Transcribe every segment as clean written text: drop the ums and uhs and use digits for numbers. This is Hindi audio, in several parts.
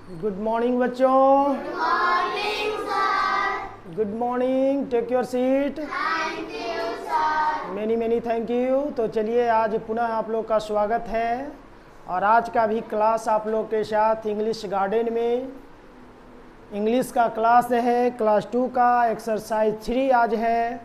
गुड मॉर्निंग बच्चों। Good morning, sir. Good morning, take your seat. Thank you, sir. Many thank you. तो चलिए आज पुनः आप लोग का स्वागत है और आज का भी क्लास आप लोग के साथ इंग्लिश गार्डन में इंग्लिश का क्लास है, क्लास 2 का एक्सरसाइज 3 आज है,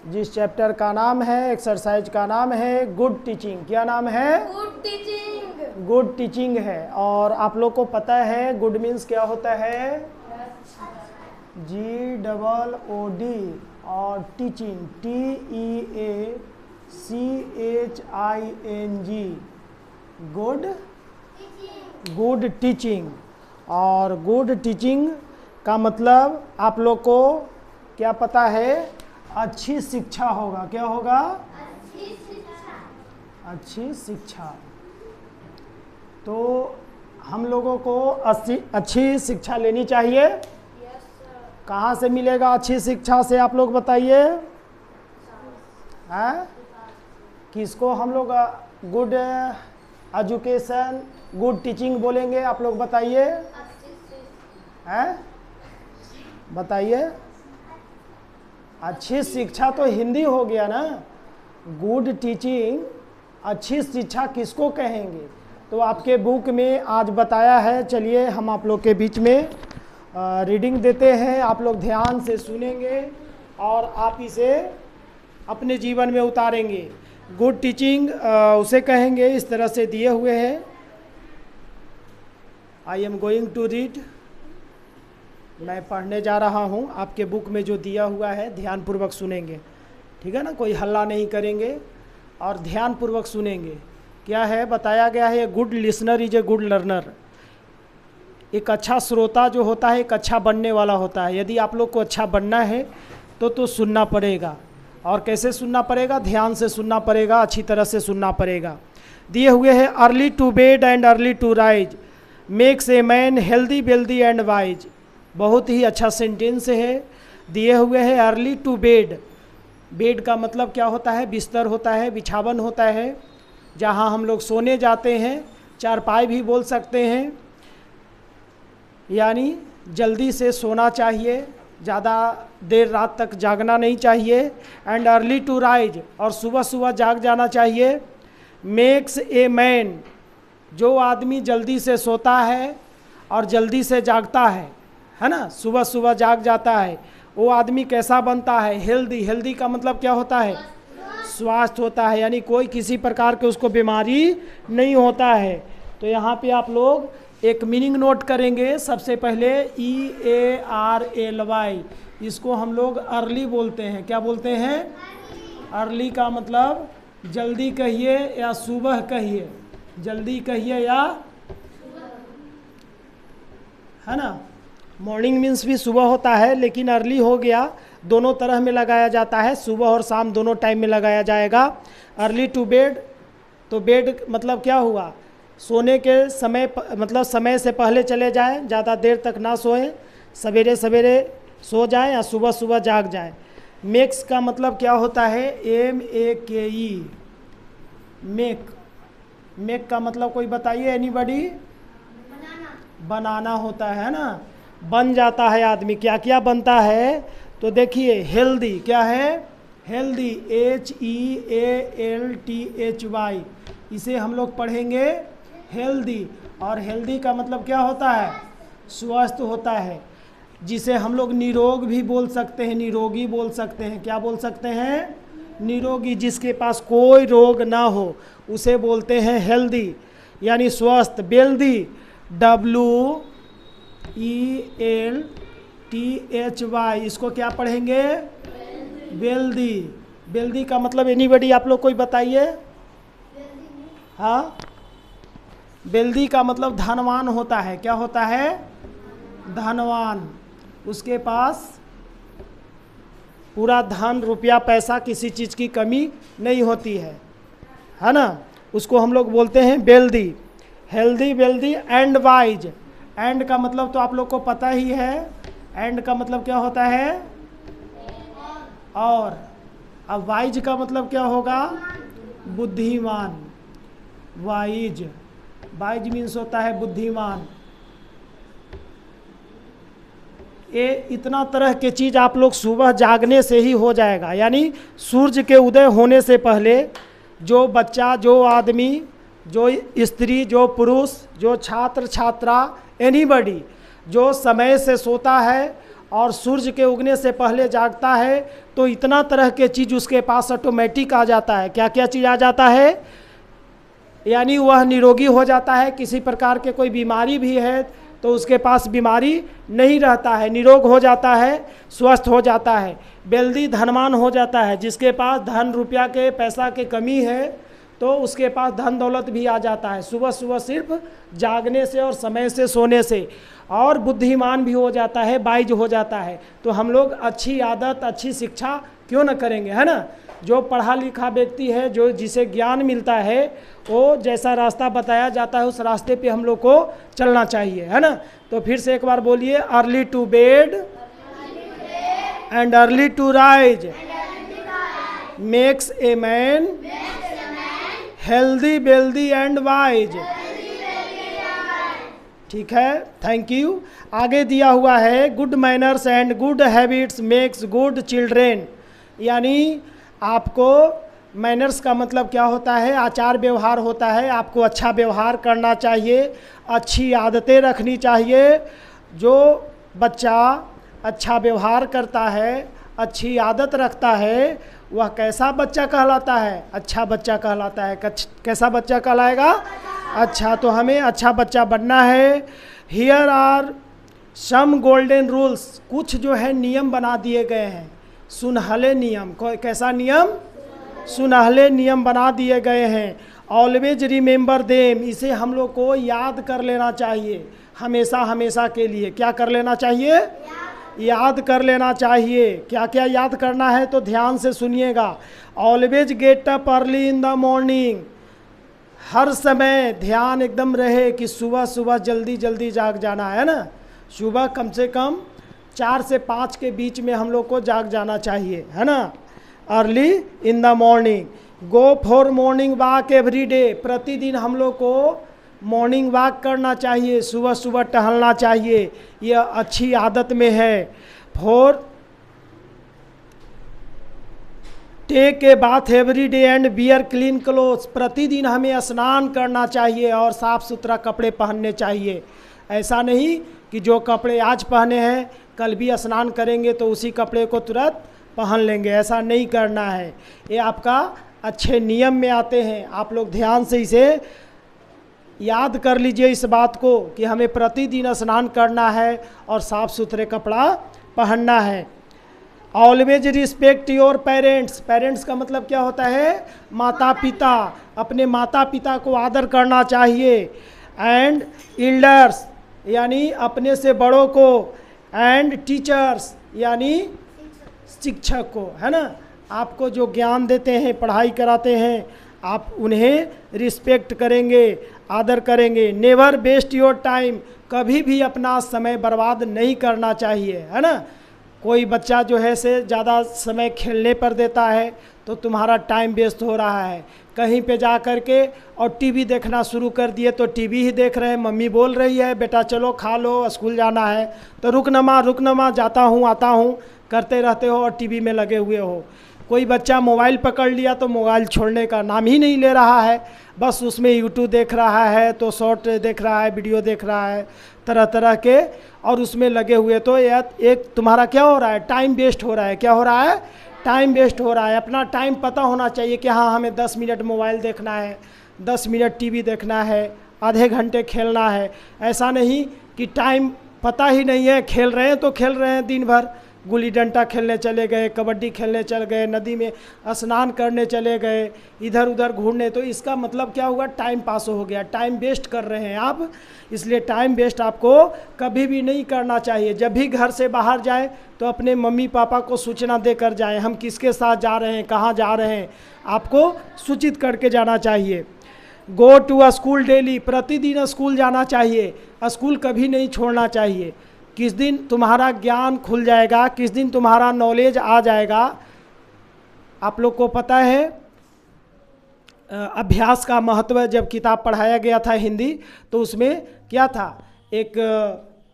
जिस चैप्टर का नाम है, एक्सरसाइज का नाम है गुड टीचिंग। क्या नाम है? Good teaching. गुड टीचिंग है। और आप लोग को पता है गुड मीन्स क्या होता है? GOOD और टीचिंग TEACHING, गुड टीचिंग। और गुड टीचिंग का मतलब आप लोग को क्या पता है? अच्छी शिक्षा होगा। क्या होगा? अच्छी शिक्षा। तो हम लोगों को अच्छी शिक्षा लेनी चाहिए। कहाँ से मिलेगा अच्छी शिक्षा से आप लोग बताइए? हैं? किसको हम लोग गुड एजुकेशन, गुड टीचिंग बोलेंगे? आप लोग बताइए। हैं? बताइए। अच्छी शिक्षा तो हिंदी हो गया ना। गुड टीचिंग, अच्छी शिक्षा किसको कहेंगे? तो आपके बुक में आज बताया है। चलिए हम आप लोग के बीच में रीडिंग देते हैं, आप लोग ध्यान से सुनेंगे और आप इसे अपने जीवन में उतारेंगे। गुड टीचिंग उसे कहेंगे, इस तरह से दिए हुए हैं। I am going to read. मैं पढ़ने जा रहा हूँ। आपके बुक में जो दिया हुआ है ध्यानपूर्वक सुनेंगे, ठीक है ना? कोई हल्ला नहीं करेंगे और ध्यानपूर्वक सुनेंगे। क्या है? बताया गया है good listener is a good learner. एक अच्छा श्रोता जो होता है एक अच्छा बनने वाला होता है। यदि आप लोग को अच्छा बनना है तो सुनना पड़ेगा। और कैसे सुनना पड़ेगा? ध्यान से सुनना पड़ेगा, अच्छी तरह से सुनना पड़ेगा। दिए हुए हैं early to bed and early to rise makes a man healthy wealthy and wise. बहुत ही अच्छा सेंटेंस है। दिए हुए हैं अर्ली टू बेड। बेड का मतलब क्या होता है? बिस्तर होता है, बिछावन होता है, जहाँ हम लोग सोने जाते हैं। चारपाई भी बोल सकते हैं। यानी जल्दी से सोना चाहिए, ज़्यादा देर रात तक जागना नहीं चाहिए। एंड अर्ली टू राइज, और सुबह सुबह जाग जाना चाहिए। मेक्स ए मैन, जो आदमी जल्दी से सोता है और जल्दी से जागता है ना, सुबह सुबह जाग जाता है, वो आदमी कैसा बनता है? हेल्दी। हेल्दी का मतलब क्या होता है? स्वास्थ्य होता है, यानी कोई किसी प्रकार के उसको बीमारी नहीं होता है। तो यहाँ पे आप लोग एक मीनिंग नोट करेंगे। सबसे पहले EARLY, इसको हम लोग अर्ली बोलते हैं। क्या बोलते हैं? अर्ली का मतलब जल्दी कहिए या सुबह कहिए, जल्दी कहिए या, है ना? मॉर्निंग मीन्स भी सुबह होता है, लेकिन अर्ली हो गया, दोनों तरह में लगाया जाता है। सुबह और शाम दोनों टाइम में लगाया जाएगा। अर्ली टू बेड, तो बेड मतलब क्या हुआ? सोने के समय, मतलब समय से पहले चले जाएं, ज़्यादा देर तक ना सोएं, सवेरे सवेरे सो जाएं या सुबह सुबह जाग जाएं। मेक्स का मतलब क्या होता है? MEKE, make. मेक का मतलब कोई बताइए, एनीबॉडी? बनाना होता है ना, बन जाता है आदमी। क्या क्या बनता है? तो देखिए हेल्दी, क्या है? हेल्दी, HEALTHY, इसे हम लोग पढ़ेंगे हेल्दी। और हेल्दी का मतलब क्या होता है? स्वस्थ होता है, जिसे हम लोग निरोग भी बोल सकते हैं, निरोगी बोल सकते हैं। क्या बोल सकते हैं? निरोगी। जिसके पास कोई रोग ना हो उसे बोलते हैं हेल्दी, यानी स्वस्थ। वेल्दी, WELTHY, इसको क्या पढ़ेंगे? वेल्दी। वेल्दी का मतलब एनीबॉडी आप लोग कोई बताइए? हाँ, वेल्दी का मतलब धनवान होता है। क्या होता है? धनवान। उसके पास पूरा धन, रुपया, पैसा, किसी चीज़ की कमी नहीं होती है ना? उसको हम लोग बोलते हैं wealthy. Healthy, wealthy and wise. And का मतलब तो आप लोग को पता ही है। एंड का मतलब क्या होता है? और। अब वाइज का मतलब क्या होगा? बुद्धिमान। वाइज, वाइज मीन्स होता है बुद्धिमान। ये इतना तरह के चीज़ आप लोग सुबह जागने से ही हो जाएगा। यानी सूरज के उदय होने से पहले जो बच्चा, जो आदमी, जो स्त्री, जो पुरुष, जो छात्र छात्रा, एनीबॉडी जो समय से सोता है और सूरज के उगने से पहले जागता है, तो इतना तरह के चीज़ उसके पास ऑटोमेटिक आ जाता है। क्या क्या चीज़ आ जाता है? यानी वह निरोगी हो जाता है। किसी प्रकार के कोई बीमारी भी है तो उसके पास बीमारी नहीं रहता है, निरोग हो जाता है, स्वस्थ हो जाता है, वेल्दी धनवान हो जाता है। जिसके पास धन रुपया के पैसा के कमी है तो उसके पास धन दौलत भी आ जाता है सुबह सुबह सिर्फ जागने से और समय से सोने से। और बुद्धिमान भी हो जाता है, वाइज हो जाता है। तो हम लोग अच्छी आदत, अच्छी शिक्षा क्यों न करेंगे, है ना। जो पढ़ा लिखा व्यक्ति है, जो जिसे ज्ञान मिलता है, वो जैसा रास्ता बताया जाता है उस रास्ते पे हम लोग को चलना चाहिए, है ना। तो फिर से एक बार बोलिए, early to bed and early to rise makes a man healthy, wealthy and wise. ठीक है, थैंक यू। आगे दिया हुआ है, good manners and good habits makes good children. यानी आपको मैनर्स का मतलब क्या होता है? आचार व्यवहार होता है। आपको अच्छा व्यवहार करना चाहिए, अच्छी आदतें रखनी चाहिए। जो बच्चा अच्छा व्यवहार करता है, अच्छी आदत रखता है, वह कैसा बच्चा कहलाता है? अच्छा बच्चा कहलाता है। कैसा बच्चा कहलाएगा? अच्छा। तो हमें अच्छा बच्चा बनना है। Here are some golden rules, कुछ जो है नियम बना दिए गए हैं, सुनहले नियम। कैसा नियम? सुनहले नियम बना दिए गए हैं। ऑलवेज रिमेंबर देम, इसे हम लोग को याद कर लेना चाहिए हमेशा हमेशा के लिए। क्या कर लेना चाहिए? याद कर लेना चाहिए। क्या क्या याद करना है? तो ध्यान से सुनिएगा। Always get up early in the morning, हर समय ध्यान एकदम रहे कि सुबह सुबह जल्दी जल्दी जाग जाना है ना। सुबह कम से कम 4 से 5 के बीच में हम लोग को जाग जाना चाहिए, है ना। Early in the morning. Go for morning walk every day, प्रतिदिन हम लोग को मॉर्निंग वॉक करना चाहिए, सुबह सुबह टहलना चाहिए, यह अच्छी आदत में है। For take a bath every day and wear clean clothes, प्रतिदिन हमें स्नान करना चाहिए और साफ़ सुथरा कपड़े पहनने चाहिए। ऐसा नहीं कि जो कपड़े आज पहने हैं कल भी स्नान करेंगे तो उसी कपड़े को तुरंत पहन लेंगे, ऐसा नहीं करना है। ये आपका अच्छे नियम में आते हैं। आप लोग ध्यान से इसे याद कर लीजिए इस बात को कि हमें प्रतिदिन स्नान करना है और साफ़ सुथरे कपड़ा पहनना है। Always respect your parents, parents का मतलब क्या होता है? माता पिता। अपने माता पिता को आदर करना चाहिए। एंड एल्डर्स, यानी अपने से बड़ों को। एंड टीचर्स, यानी शिक्षक को, है ना। आपको जो ज्ञान देते हैं, पढ़ाई कराते हैं, आप उन्हें रिस्पेक्ट करेंगे, आदर करेंगे। नेवर वेस्ट योर टाइम, कभी भी अपना समय बर्बाद नहीं करना चाहिए, है ना। कोई बच्चा जो है से ज़्यादा समय खेलने पर देता है तो तुम्हारा टाइम वेस्ट हो रहा है। कहीं पे जा कर के और टीवी देखना शुरू कर दिए तो टीवी ही देख रहे हैं। मम्मी बोल रही है बेटा चलो खा लो, स्कूल जाना है, तो रुक न माँ जाता हूँ आता हूँ करते रहते हो और टीवी में लगे हुए हो। कोई बच्चा मोबाइल पकड़ लिया तो मोबाइल छोड़ने का नाम ही नहीं ले रहा है, बस उसमें यूट्यूब देख रहा है, तो शॉर्ट देख रहा है, वीडियो देख रहा है तरह तरह के, और उसमें लगे हुए। तो एक तुम्हारा क्या हो रहा है? टाइम वेस्ट हो रहा है। क्या हो रहा है? टाइम वेस्ट हो रहा है। अपना टाइम पता होना चाहिए कि हाँ हमें 10 मिनट मोबाइल देखना है, 10 मिनट टीवी देखना है, आधे घंटे खेलना है। ऐसा नहीं कि टाइम पता ही नहीं है, खेल रहे हैं तो खेल रहे हैं दिन भर, गुल्ली डंडा खेलने चले गए, कबड्डी खेलने चल गए, नदी में स्नान करने चले गए, इधर उधर घूमने, तो इसका मतलब क्या हुआ? टाइम पास हो गया, टाइम वेस्ट कर रहे हैं आप। इसलिए टाइम वेस्ट आपको कभी भी नहीं करना चाहिए। जब भी घर से बाहर जाए तो अपने मम्मी पापा को सूचना देकर जाएं, हम किसके साथ जा रहे हैं, कहाँ जा रहे हैं, आपको सूचित करके जाना चाहिए। Go to a school daily, प्रतिदिन स्कूल जाना चाहिए, स्कूल कभी नहीं छोड़ना चाहिए। किस दिन तुम्हारा ज्ञान खुल जाएगा, किस दिन तुम्हारा नॉलेज आ जाएगा। आप लोग को पता है अभ्यास का महत्व जब किताब पढ़ाया गया था हिंदी, तो उसमें क्या था? एक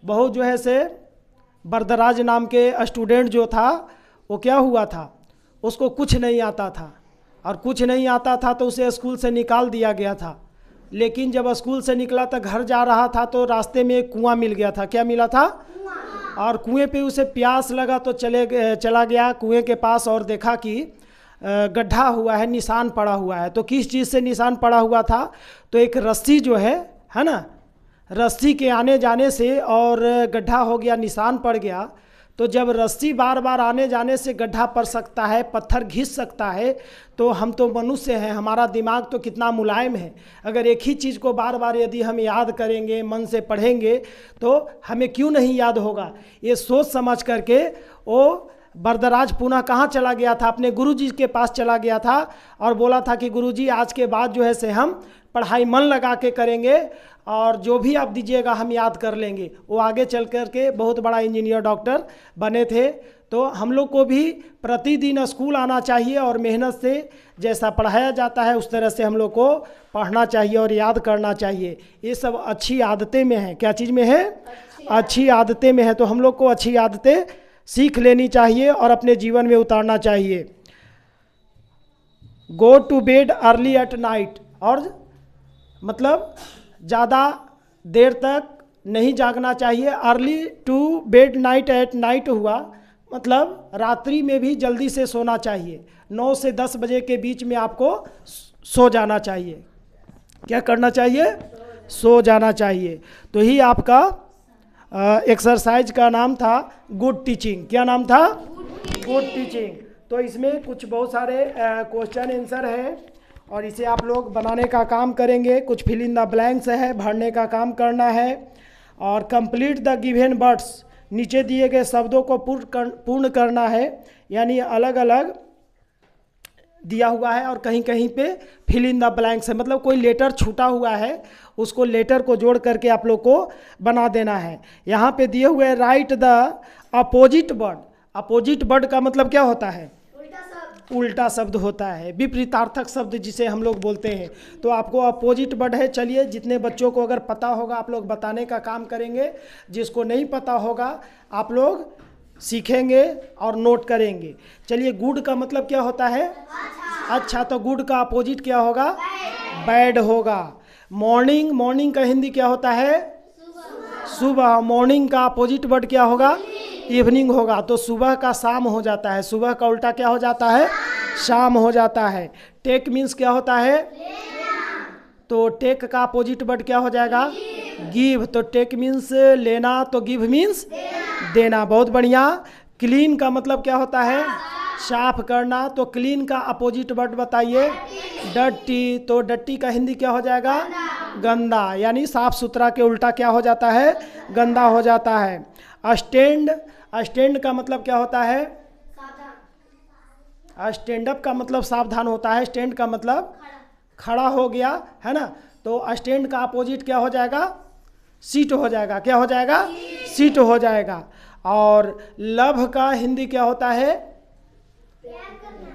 बहुत जो है से वरदराज नाम के स्टूडेंट जो था वो क्या हुआ था, उसको कुछ नहीं आता था, और कुछ नहीं आता था तो उसे स्कूल से निकाल दिया गया था। लेकिन जब स्कूल से निकला तो घर जा रहा था तो रास्ते में एक कुआं मिल गया था। क्या मिला था? और कुएं पे उसे प्यास लगा तो चला गया कुएं के पास और देखा कि गड्ढा हुआ है, निशान पड़ा हुआ है। तो किस चीज़ से निशान पड़ा हुआ था? तो एक रस्सी जो है ना, रस्सी के आने जाने से और गड्ढा हो गया, निशान पड़ गया। तो जब रस्सी बार बार आने जाने से गड्ढा पड़ सकता है, पत्थर घिस सकता है, तो हम तो मनुष्य हैं, हमारा दिमाग तो कितना मुलायम है। अगर एक ही चीज़ को बार बार यदि हम याद करेंगे, मन से पढ़ेंगे, तो हमें क्यों नहीं याद होगा। ये सोच समझ करके वो वरदराज पुनः कहाँ चला गया था? अपने गुरुजी के पास चला गया था और बोला था कि गुरुजी आज के बाद जो है से हम पढ़ाई मन लगा के करेंगे और जो भी आप दीजिएगा हम याद कर लेंगे। वो आगे चल कर के बहुत बड़ा इंजीनियर डॉक्टर बने थे। तो हम लोग को भी प्रतिदिन स्कूल आना चाहिए और मेहनत से जैसा पढ़ाया जाता है उस तरह से हम लोग को पढ़ना चाहिए और याद करना चाहिए। ये सब अच्छी आदतें में है। क्या चीज़ में है? अच्छी आदतें में है। तो हम लोग को अच्छी आदतें सीख लेनी चाहिए और अपने जीवन में उतारना चाहिए। Go to bed early at night, और मतलब ज़्यादा देर तक नहीं जागना चाहिए। Early to bed night at night हुआ मतलब रात्रि में भी जल्दी से सोना चाहिए। 9 से 10 बजे के बीच में आपको सो जाना चाहिए। क्या करना चाहिए? सो जाना चाहिए। तो ही आपका एक्सरसाइज का नाम था गुड टीचिंग। क्या नाम था? Good teaching. तो इसमें कुछ बहुत सारे क्वेश्चन आंसर है और इसे आप लोग बनाने का काम करेंगे। कुछ फिल इन द ब्लैंक्स है, भरने का काम करना है। और कंप्लीट द गिवन वर्ड्स, नीचे दिए गए शब्दों को पूर्ण करना है, यानी अलग अलग दिया हुआ है और कहीं कहीं पे फिल इन द ब्लैंक्स है, मतलब कोई लेटर छूटा हुआ है उसको लेटर को जोड़ करके आप लोग को बना देना है। यहाँ पे दिए हुए right the opposite word. Opposite word का मतलब क्या होता है? उल्टा शब्द होता है, विपरीतार्थक शब्द जिसे हम लोग बोलते हैं। तो आपको अपोजिट वर्ड है। चलिए, जितने बच्चों को अगर पता होगा आप लोग बताने का काम करेंगे, जिसको नहीं पता होगा आप लोग सीखेंगे और नोट करेंगे। चलिए, गुड का मतलब क्या होता है? अच्छा। तो गुड का अपोजिट क्या होगा? बैड होगा। मॉर्निंग, मॉर्निंग का हिंदी क्या होता है? सुबह। मॉर्निंग का अपोजिट वर्ड क्या होगा? इवनिंग होगा। तो सुबह का शाम हो जाता है, सुबह का उल्टा क्या हो जाता है? शाम हो जाता है। टेक मीन्स क्या होता है? तो टेक का अपोजिट वर्ड क्या हो जाएगा? गिव। तो टेक मीन्स लेना, तो गिव मीन्स देना। बहुत बढ़िया। क्लीन का मतलब क्या होता है? साफ करना। तो क्लीन का अपोजिट वर्ड बताइए? डर्टी। तो डर्टी का हिंदी क्या हो जाएगा? गंदा। यानी साफ सुथरा के उल्टा क्या हो जाता है? गंदा हो जाता है। स्टैंड, स्टैंड का मतलब क्या होता है? स्टैंड अप का मतलब सावधान होता है। स्टैंड का मतलब खड़ा हो गया, है ना। तो स्टैंड का अपोजिट क्या हो जाएगा? सीट हो जाएगा। क्या हो जाएगा? सीट हो जाएगा। और लव का हिंदी क्या होता है?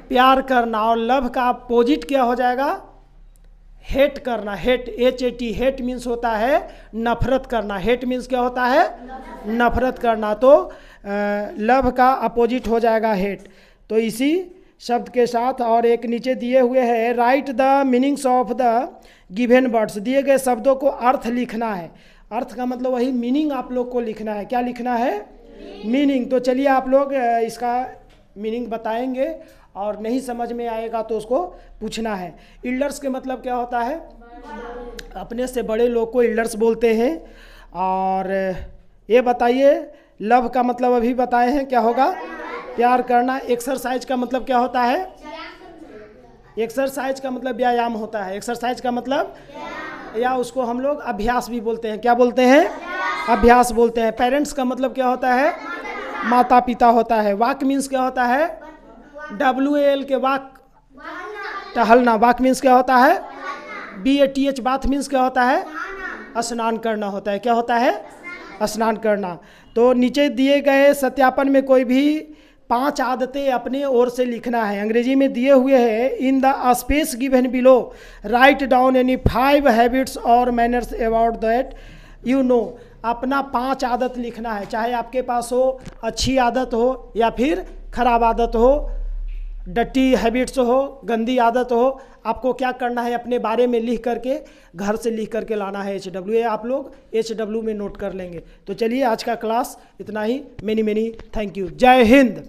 प्यार करना। और लव का अपोजिट क्या हो जाएगा? हेट करना। Hate, HAT। हेट मीन्स होता है नफरत करना। हेट मीन्स क्या होता है? नफरत करना। तो लव का अपोजिट हो जाएगा हेट। तो इसी शब्द के साथ और एक नीचे दिए हुए है right the meanings of the given words. दिए गए शब्दों को अर्थ लिखना है। अर्थ का मतलब वही मीनिंग आप लोग को लिखना है। क्या लिखना है? मीनिंग। तो चलिए आप लोग इसका मीनिंग बताएंगे और नहीं समझ में आएगा तो उसको पूछना है। इल्डर्स के मतलब क्या होता है? अपने से बड़े लोग को इल्डर्स बोलते हैं। और ये बताइए, लव का मतलब अभी बताए हैं, क्या होगा? प्यार करना। एक्सरसाइज का मतलब क्या होता है? एक्सरसाइज का मतलब व्यायाम होता है। एक्सरसाइज का मतलब, या उसको हम लोग अभ्यास भी बोलते हैं। क्या बोलते हैं? अभ्यास बोलते हैं। पेरेंट्स का मतलब क्या होता है? माता पिता होता है। वॉक मीन्स क्या होता है? WAL के वॉक, टहलना। वॉक मीन्स क्या होता है? BATH, बाथ मीन्स क्या होता है? स्नान करना होता है। क्या होता है? स्नान करना। तो नीचे दिए गए सत्यापन में कोई भी 5 आदतें अपने ओर से लिखना है। अंग्रेजी में दिए हुए हैं in the space given below write down any 5 habits और manners about that you know, अपना 5 आदत लिखना है, चाहे आपके पास हो अच्छी आदत हो या फिर खराब आदत हो, डटी हैबिट्स हो, गंदी आदत हो, आपको क्या करना है अपने बारे में लिख करके घर से लिख करके लाना है HW, आप लोग HW में नोट कर लेंगे। तो चलिए आज का क्लास इतना ही। Many many thank you. जय हिंद।